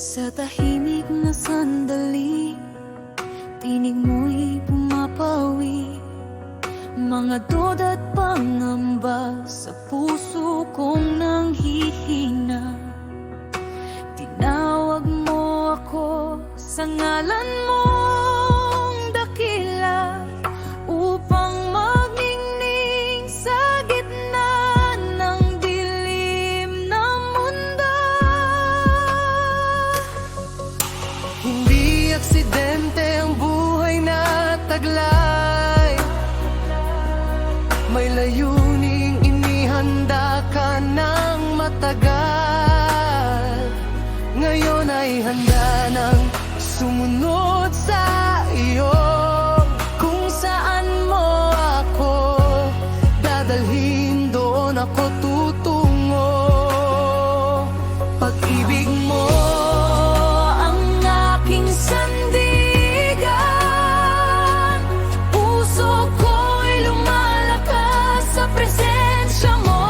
Sa tahimik na sandali, tinig mo'y pumapawi. Mga duda't pangamba sa puso kong nanghihina. Tinawag mo ako sa ngalan mong dakila, upang magningning sa gitna ng dilim ng mundo. Hindi aksidente ang buhay na taglay, may layuning inihanda ka ng matagal. Ngayon ay handa ng sumunod sa iyo. Kung saan mo ako dadalhin, doon ako tutungo. Pag-ibig mo ang aking sandigan, puso ko'y lumalakas sa presensya mo.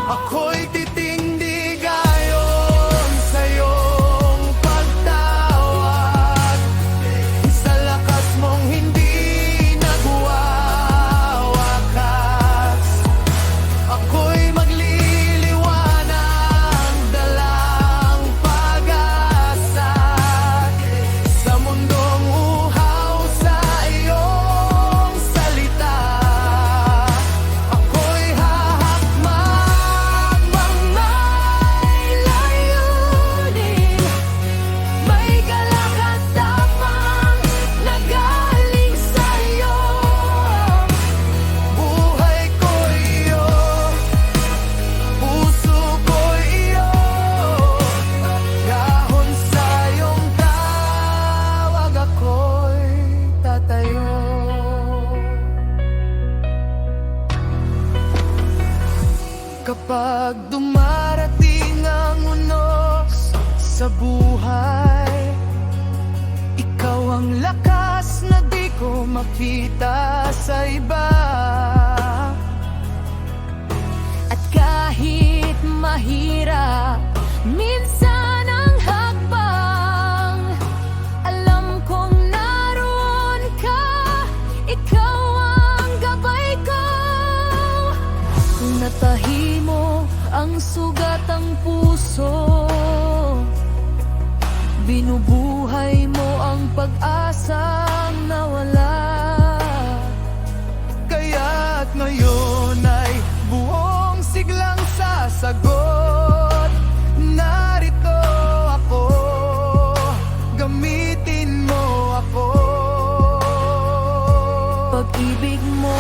Ako'y titindig ayon sa iyong pagtawag, sa lakas mong hindi nagwawakas. Ako'y magliliwanag, dalang pag-asa sa mundong uhaw sa iyong salita. Ako'y hahakbang may layunin, may galak at tapang na galing sa'yo. Buhay ko'y iyo, puso ko'y iyo, dahon sa iyong tawag ako'y tatayo. Kapag dumarating ang unos sa buhay, ikaw ang lakas na di ko makita sa iba. At kahit mahirap minsan ang hakbang, alam kong naroon ka, ikaw ang gabay ko. Natahi mo ang sugatang puso, binubuhay mo ang pag-asang nawala. Kaya't ngayon ay buong siglang sasagot. Narito ako, gamitin mo ako. Pag-ibig mo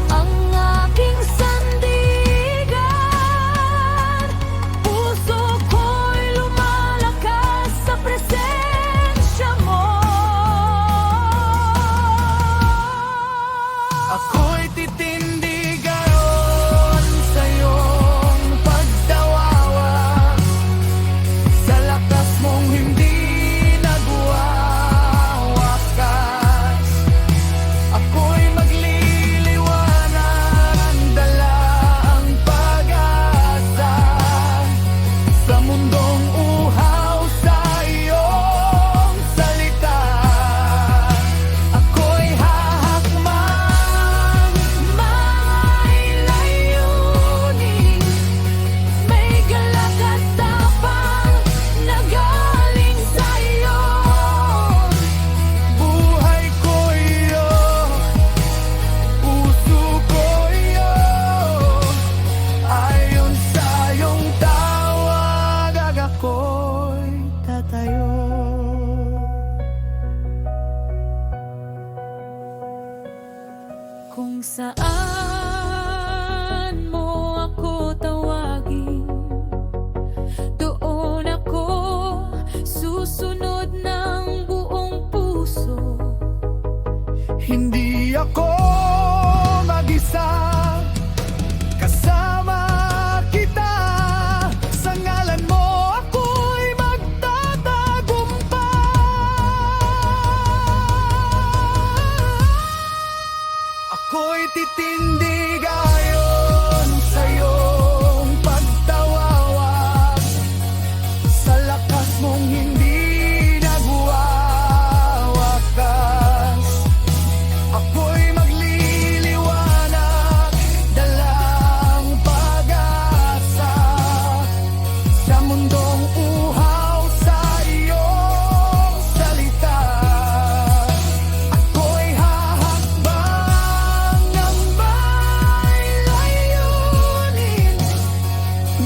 ang aking sandigan, puso ko'y lumalakas sa presensya mo.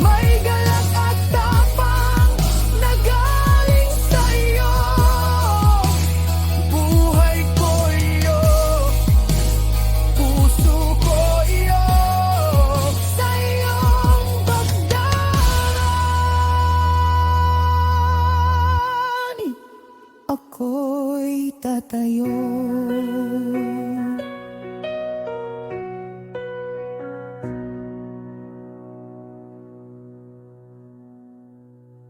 May galak at tapang na galing sa'yo. Buhay ko iyo, puso ko iyo, sa iyong pagdaraan ako'y tatayo.